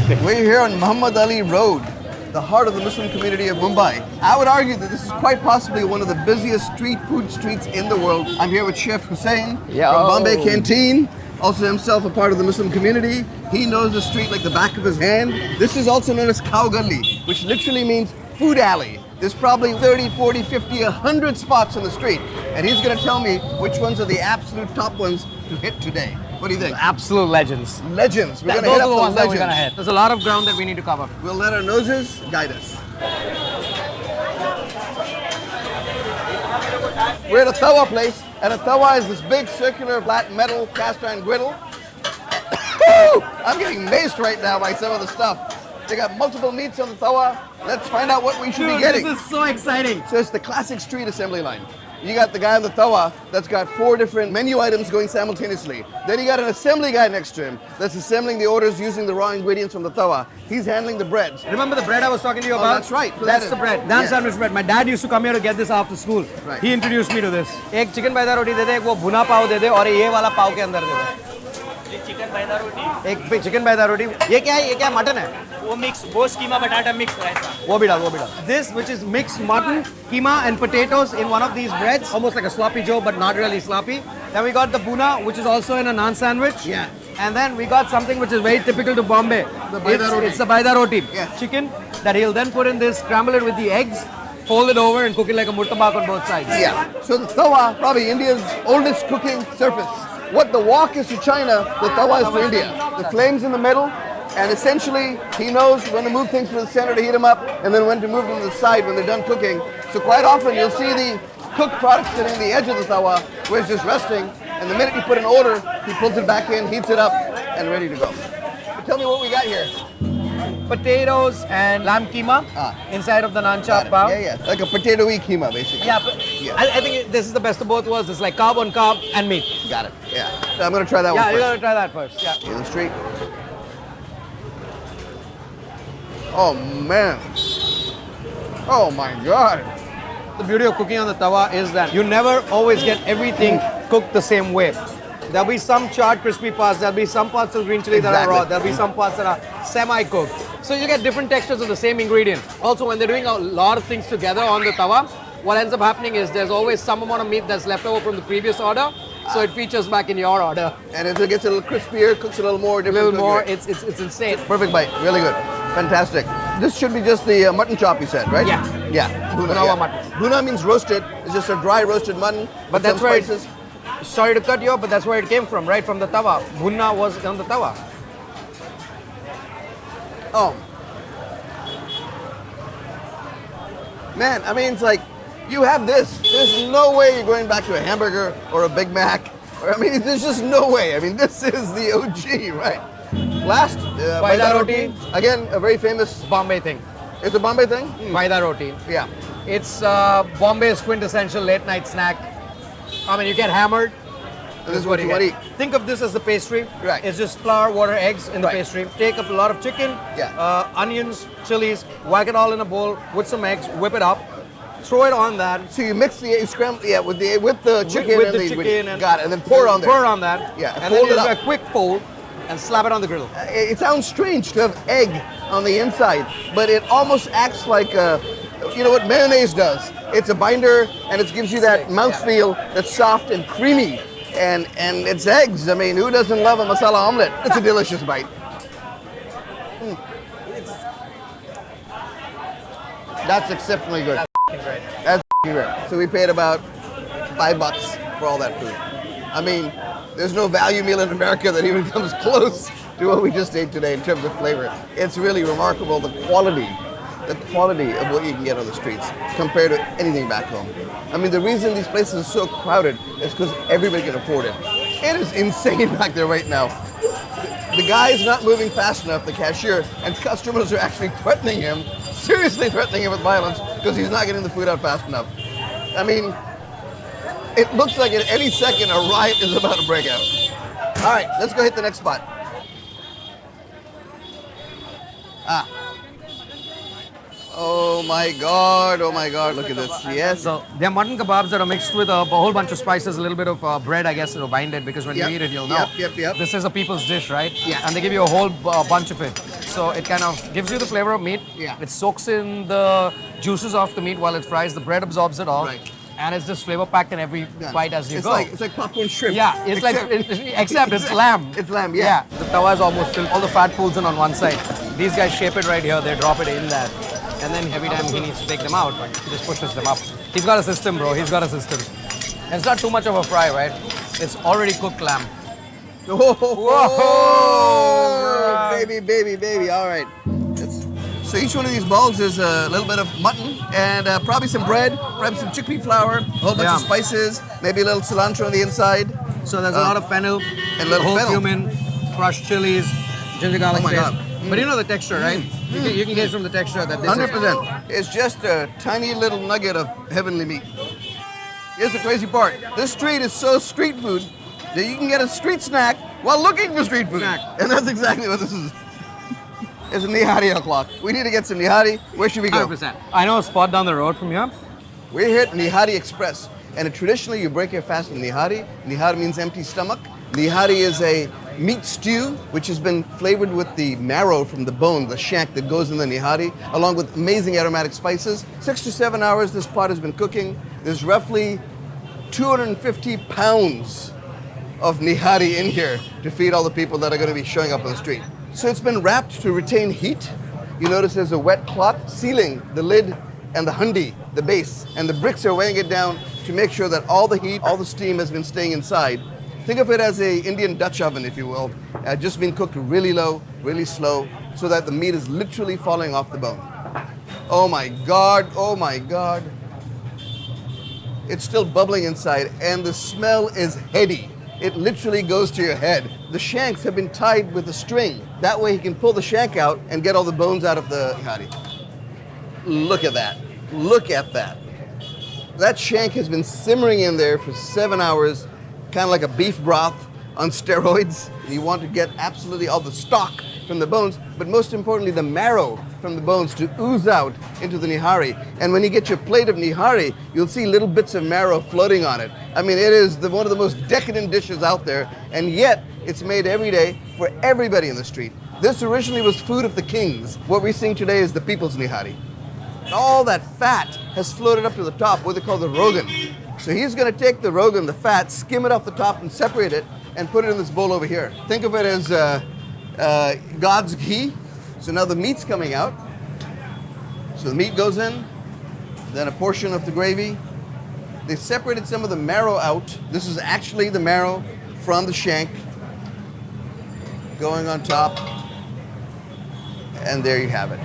We're here on Muhammad Ali Road, the heart of the Muslim community of Mumbai. I would argue that this is quite possibly one of the busiest street food streets in the world. I'm here with Chef Hussain from Bombay Canteen, also himself a part of the Muslim community. He knows the street like the back of his hand. This is also known as Cow Gully, which literally means food alley. There's probably 30, 40, 50, 100 spots on the street. And he's going to tell me which ones are the absolute top ones to hit today. What do you think? Absolute legends. Legends. We're going to Those hit are up the the ones that we're legends. going to hit. There's a lot of ground that we need to cover. We'll let our noses guide us. We're at a Tawa place, and a Tawa is this big circular flat metal cast iron griddle. I'm getting maced right now by some of the stuff. They got multiple meats on the Tawa. Let's find out what we should be getting. This is so exciting. So it's the classic street assembly line. You got the guy on the Tawa that's got 4 different menu items going simultaneously. Then you got an assembly guy next to him that's assembling the orders using the raw ingredients from the Tawa. He's handling the breads. Remember the bread I was talking to you about? That's right. So That's the bread. Naan sandwich bread. My dad used to come here to get this after school. Right. He introduced me to this. एक chicken बायदा रोटी दे दे, एक वो भुना पाव दे दे और ये वाला पाव के अंदर दे दे. Chicken बायदा रोटी एक chicken बायदा रोटी. ये क्या है? ये क्या मटन है? वो मिक्स वो कीमा बटाटा मिक्स रहता वो भी डाल, वो भी डाल. This, which is mixed mutton, keema and potatoes in one of these breads, almost like a sloppy joe, but not really sloppy. Then we got the buna, which is also in a naan sandwich. Yeah. And then we got something which is very typical to Bombay. The baida roti. It's the baida roti. Yeah. Chicken that he'll then put in this, scramble it with the eggs, fold it over and cook it like a murtabak on both sides. Yeah. So the Tawa, probably India's oldest cooking surface. What the wok is to China, the Tawa is to India. The flames in the middle, and essentially he knows when to move things to the center to heat them up, and then when to move them to the side when they're done cooking. So quite often you'll see the cooked product sitting in the edge of the Tawa, where it's just resting, and the minute you put an order, he pulls it back in, heats it up, and ready to go. So tell me what we got here. Potatoes and lamb keema inside of the naan chop pav. Yeah, yeah. Like a potato-y keema, basically. Yeah, but I think this is the best of both worlds. It's like carb on carb and meat. Got it. Yeah. So I'm going to try that one Yeah, first. you gotta try that first. Yeah. In the street. Oh, man. Oh, my God. The beauty of cooking on the tawa is that you never always get everything cooked the same way. There'll be some charred crispy parts, there'll be some parts of green chili that are raw, there'll be some parts that are semi-cooked. So you get different textures of the same ingredient. Also, when they're doing a lot of things together on the tawa, what ends up happening is there's always some amount of meat that's left over from the previous order, so it features back in your order. And if it gets a little crispier, cooks a little more. A little more, it's insane. Perfect bite, really good. Fantastic. This should be just the mutton chop you said, right? Yeah. Yeah. Buna, Buna mutton. Buna means roasted. It's just a dry roasted mutton. But with that's some where spices. Sorry to cut you off, but that's where it came from, right? From the tawa. Bhunna was on the tawa. Oh. Man, I mean, it's like, you have this. There's no way you're going back to a hamburger or a Big Mac. Or, I mean, there's just no way. I mean, this is the OG, right? Last, Baida roti. Again, a very famous... Bombay thing. It's a Bombay thing? Baida roti. Yeah. It's Bombay's quintessential late night snack. I mean, you get hammered. This is what you want to eat. Think of this as the pastry. Right. It's just flour, water, eggs in the pastry. Take up a lot of chicken, onions, chilies, whack it all in a bowl with some eggs, whip it up, throw it on that. So you mix the scramble, with the chicken with and the chicken and got it, and then pour it on there. Pour on that. Yeah, and fold then it do up. a quick fold and slap it on the griddle. It sounds strange to have egg on the inside, but it almost acts like you know what mayonnaise does. It's a binder, and it gives you that mouthfeel that's soft and creamy. And it's eggs. I mean, who doesn't love a masala omelette? It's a delicious bite. That's exceptionally good. That's great. So we paid about $5 for all that food. I mean, there's no value meal in America that even comes close to what we just ate today in terms of flavor. It's really remarkable, the quality of what you can get on the streets compared to anything back home. I mean, the reason these places are so crowded is because everybody can afford it. It is insane back there right now. The guy is not moving fast enough, the cashier, and customers are actually threatening him, seriously threatening him with violence because he's not getting the food out fast enough. I mean, it looks like at any second a riot is about to break out. All right, let's go hit the next spot. Oh my God, look at this. Yes. So they're mutton kebabs that are mixed with a whole bunch of spices, a little bit of bread, I guess, to bind it, because when you eat it, you'll know. Yep. This is a people's dish, right? Yeah. And they give you a whole bunch of it. So it kind of gives you the flavor of meat. Yeah. It soaks in the juices of the meat while it fries. The bread absorbs it all. Right. And it's just flavor packed in every Done. bite as you It's go. It's like popcorn shrimp. Yeah, it's except it's lamb. It's lamb, yeah. The tawa is almost filled. All the fat pools in on one side. These guys shape it right here. They drop it in that. And then every time he needs to take them out, he just pushes them up. He's got a system, bro. He's got a system. And it's not too much of a fry, right? It's already cooked lamb. Whoa! Baby. All right. So each one of these balls is a little bit of mutton and probably some bread, probably some chickpea flour, a whole bunch of spices, maybe a little cilantro on the inside. So there's a lot of fennel, and a little whole fennel. cumin, crushed chilies, ginger garlic Oh my paste. God. But you know the texture, right? You can gauge from the texture that this 100%. It's just a tiny little nugget of heavenly meat. Here's the crazy part. This street is so street food that you can get a street snack while looking for street food. And that's exactly what this is. It's a Nihari o'clock. We need to get some Nihari. Where should we go? 100%. I know a spot down the road from here. We're here at Nihari Express. And traditionally you break your fast with Nihari. Nihari means empty stomach. Nihari is a meat stew which has been flavored with the marrow from the bone, the shank that goes in the Nihari, along with amazing aromatic spices. 6 to 7 hours this pot has been cooking. There's roughly 250 pounds of Nihari in here to feed all the people that are going to be showing up on the street. So it's been wrapped to retain heat. You notice there's a wet cloth sealing the lid and the handi, the base, and the bricks are weighing it down to make sure that all the heat, all the steam has been staying inside. Think of it as a Indian Dutch oven, if you will, just been cooked really low, really slow, so that the meat is literally falling off the bone. Oh my God, oh my God. It's still bubbling inside, and the smell is heady. It literally goes to your head. The shanks have been tied with a string. That way he can pull the shank out and get all the bones out of the nihari. Look at that. Look at that. That shank has been simmering in there for 7 hours, kind of like a beef broth on steroids. You want to get absolutely all the stock from the bones, but most importantly, the marrow from the bones to ooze out into the nihari. And when you get your plate of nihari, you'll see little bits of marrow floating on it. I mean, it is one of the most decadent dishes out there, and yet it's made every day for everybody in the street. This originally was food of the kings. What we're seeing today is the people's nihari. And all that fat has floated up to the top, what they call the rogan. So he's going to take the rogan, the fat, skim it off the top and separate it and put it in this bowl over here. Think of it as God's ghee. So now the meat's coming out. So the meat goes in, then a portion of the gravy. They separated some of the marrow out. This is actually the marrow from the shank going on top. And there you have it.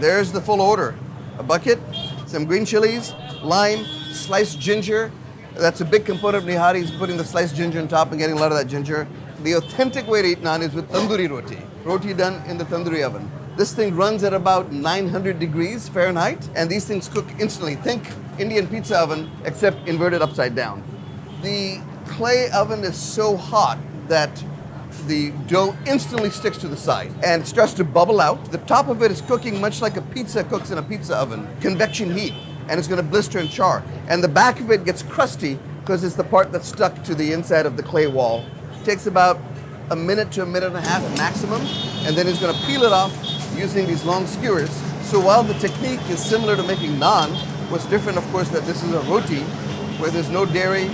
There's the full order. A bucket, some green chilies, lime, sliced ginger. That's a big component of nihari, is putting the sliced ginger on top and getting a lot of that ginger. The authentic way to eat naan is with tandoori roti. Roti done in the tandoori oven. This thing runs at about 900 degrees Fahrenheit, and these things cook instantly. Think Indian pizza oven, except inverted upside down. The clay oven is so hot that the dough instantly sticks to the side and starts to bubble out. The top of it is cooking much like a pizza cooks in a pizza oven, convection heat, and it's going to blister and char. And the back of it gets crusty because it's the part that's stuck to the inside of the clay wall. It takes about a minute to a minute and a half maximum, and then he's going to peel it off using these long skewers. So while the technique is similar to making naan, what's different, of course, that this is a roti where there's no dairy,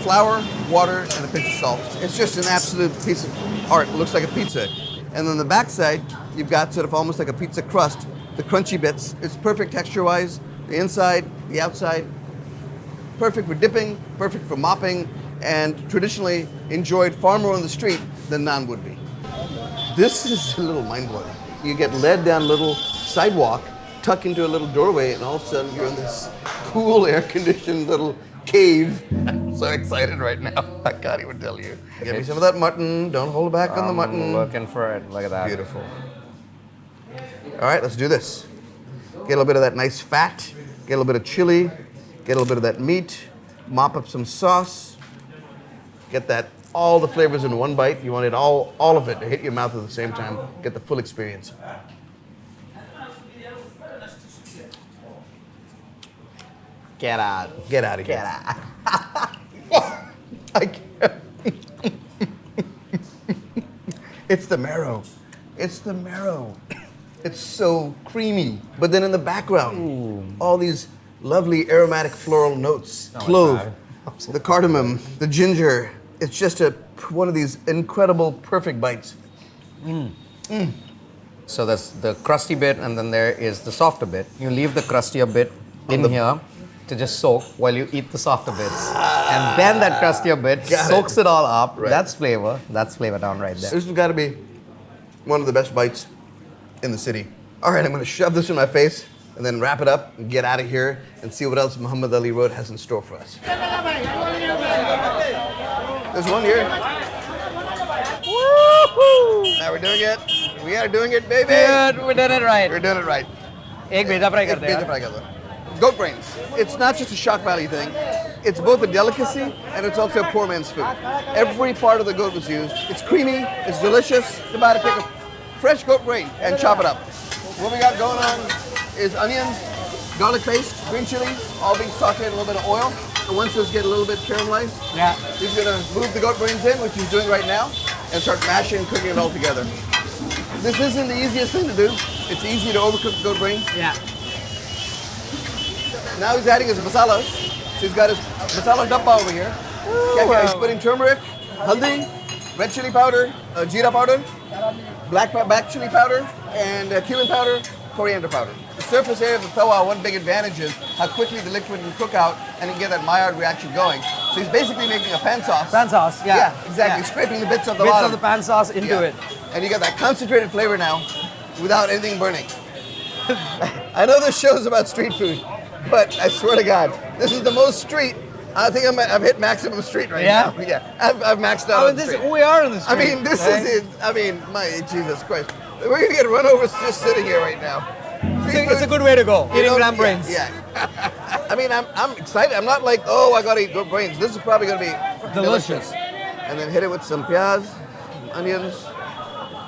flour, water, and a pinch of salt. It's just an absolute piece of art. It looks like a pizza. And on the backside, you've got sort of almost like a pizza crust, the crunchy bits. It's perfect texture-wise, the inside, the outside. Perfect for dipping, perfect for mopping, and traditionally enjoyed far more on the street than naan would be. This is a little mind-blowing. You get led down a little sidewalk, tuck into a little doorway, and all of a sudden you're in this cool, air-conditioned little cave. I'm so excited right now. I can't even tell you. Give me some of that mutton. Don't hold back on the mutton. Looking for it. Look at that. Beautiful. All right, let's do this. Get a little bit of that nice fat. Get a little bit of chili. Get a little bit of that meat. Mop up some sauce. Get that, all the flavors in one bite. You want it all of it to hit your mouth at the same time. Get the full experience. Get out. Get out of here. Get out. I can't. It's the marrow. It's the marrow. It's so creamy. But then in the background, all these lovely aromatic floral notes. Clove, the cardamom, the ginger. It's just one of these incredible, perfect bites. So that's the crusty bit, and then there is the softer bit. You leave the crustier bit in here to just soak while you eat the softer bits. And then that crustier bit soaks it all up. Right. That's flavor. That's flavor down right there. This has got to be one of the best bites in the city. All right, I'm going to shove this in my face and then wrap it up and get out of here and see what else Mohammed Ali Road has in store for us. There's one here. Woo-hoo! Now we're doing it. We are doing it, baby. Good, we did it right. We're doing it right. Ek bheja fry It's karte hain. bheja fry kar do. Goat brains. It's not just a shock value thing. It's both a delicacy and it's also a poor man's food. Every part of the goat was used. It's creamy, it's delicious. It's about to take a fresh goat brain and chop it up. What we got going on is onions, garlic paste, green chilies, all being sauteed in a little bit of oil. And once those get a little bit caramelized, he's gonna move the goat brains in, which he's doing right now, and start mashing and cooking it all together. This isn't the easiest thing to do. It's easy to overcook the goat brains. Yeah. Now he's adding his masalas. So he's got his masala dabba over here. He's putting turmeric, haldi, red chili powder, jeera powder, black chili powder, and cumin powder, coriander powder. The surface area of the tawa, one big advantage is how quickly the liquid can cook out and you can get that Maillard reaction going. So he's basically making a pan sauce. Pan sauce, yeah. Yeah, exactly. Yeah. Scraping the bits of the Bits bottom. of the pan sauce into it. And you get that concentrated flavor now without anything burning. I know this show is about street food, but I swear to God, this is the most street. I think I've hit maximum street right now. Yeah, I've maxed out on the street. We are in the street. I mean, this is it. I mean, my Jesus Christ. We're going to get run over just sitting here right now. It's a good way to go. Eating lamb brains. Yeah. I mean, I'm excited. I'm not like, oh, I got to eat goat brains. This is probably going to be Delicious. And then hit it with some pyaz, onions.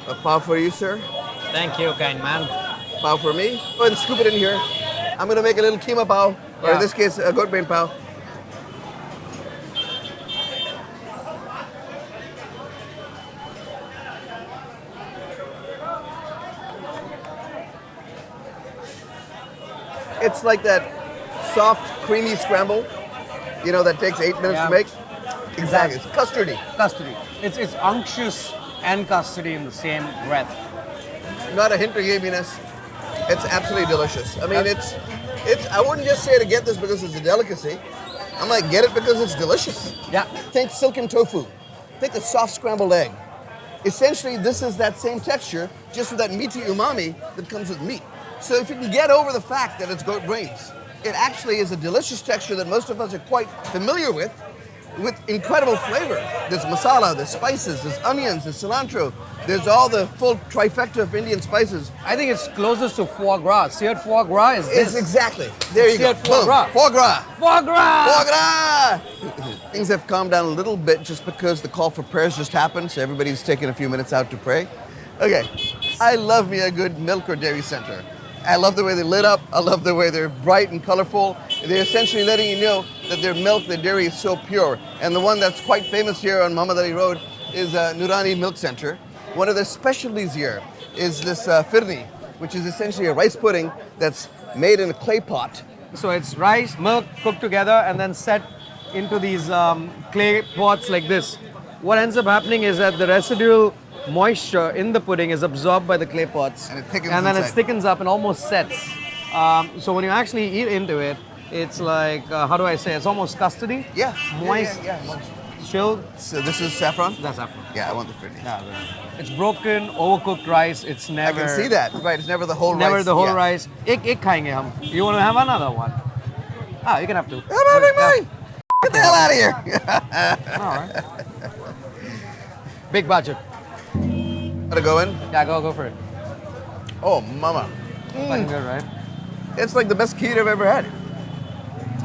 A pav for you, sir. Thank you, kind man. Pav for me. Go ahead and scoop it in here. I'm going to make a little keema pav, or in this case, a goat brain pav. It's like that soft, creamy scramble, you know, that takes 8 minutes to make. Exactly. It's custardy. Custody. It's unctuous and custody in the same breath. Not a hint of gaminess. It's absolutely delicious. I mean, it's. I wouldn't just say to get this because it's a delicacy. I'm like, get it because it's delicious. Yeah. Think silken tofu. Think a soft scrambled egg. Essentially, this is that same texture, just with that meaty umami that comes with meat. So if you can get over the fact that it's goat brains, it actually is a delicious texture that most of us are quite familiar with incredible flavor. There's masala, there's spices, there's onions, there's cilantro. There's all the full trifecta of Indian spices. I think it's closest to foie gras. Seared foie gras is this. It's exactly. There you go. Seared foie gras. Foie gras. Foie gras! Foie gras! Things have calmed down a little bit just because the call for prayers just happened, so everybody's taking a few minutes out to pray. Okay, I love me a good milk or dairy center. I love the way they lit up. I love the way they're bright and colorful. They're essentially letting you know that their milk, their dairy is so pure. And the one that's quite famous here on Mohammed Ali Road is Nurani Milk Center. One of their specialties here is this firni, which is essentially a rice pudding that's made in a clay pot. So it's rice, milk cooked together and then set into these clay pots like this. What ends up happening is that the residual moisture in the pudding is absorbed by the clay pots. And it thickens and then inside. it thickens up and almost sets. So when you actually eat into it, it's like, how do I say, it's almost custody. Yeah. Moist. Yeah, moist. Chilled. So this is saffron? That's saffron. Yeah, I want the firni. Yeah, it's broken, overcooked rice. It's never. I can see that. Right, it's never the whole rice. Never the whole Yeah. rice. Ek khayenge hum. You want to have another one? Ah, you can have two. I'm having mine. Get the hell out of here. All right. Big budget. Gotta go in. Yeah, go for it. Oh, mama. Fucking good, right? It's like the best kheer I've ever had.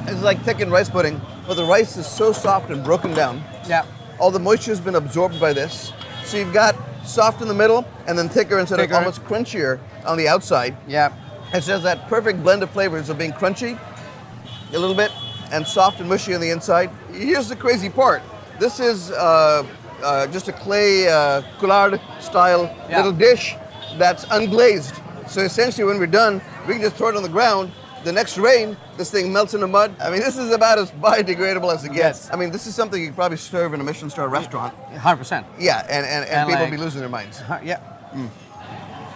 It's like thickened rice pudding, but the rice is so soft and broken down. Yeah. All the moisture has been absorbed by this. So you've got soft in the middle and then thicker instead of almost crunchier on the outside. Yeah. It's just that perfect blend of flavors of being crunchy a little bit and soft and mushy on the inside. Here's the crazy part. This is just a clay coulard style little dish that's unglazed. So essentially when we're done, we can just throw it on the ground. The next rain, this thing melts in the mud. I mean, this is about as biodegradable as it gets. Yes. I mean, this is something you could probably serve in a Michelin star restaurant. 100%. Yeah, and people like- be losing their minds. Yeah.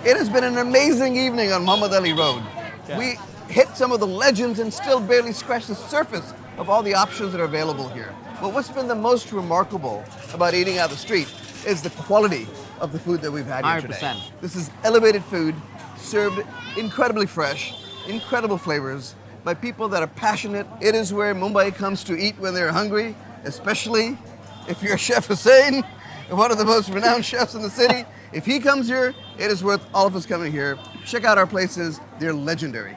It has been an amazing evening on Mohammed Ali Road. Yeah. We hit some of the legends and still barely scratched the surface of all the options that are available here. But what's been the most remarkable about eating out the street is the quality of the food that we've had here today. 100%. This is elevated food, served incredibly fresh, incredible flavors, by people that are passionate. It is where Mumbai comes to eat when they're hungry, especially if you're Chef Hussain, one of the most renowned chefs in the city. If he comes here, it is worth all of us coming here. Check out our places. They're legendary.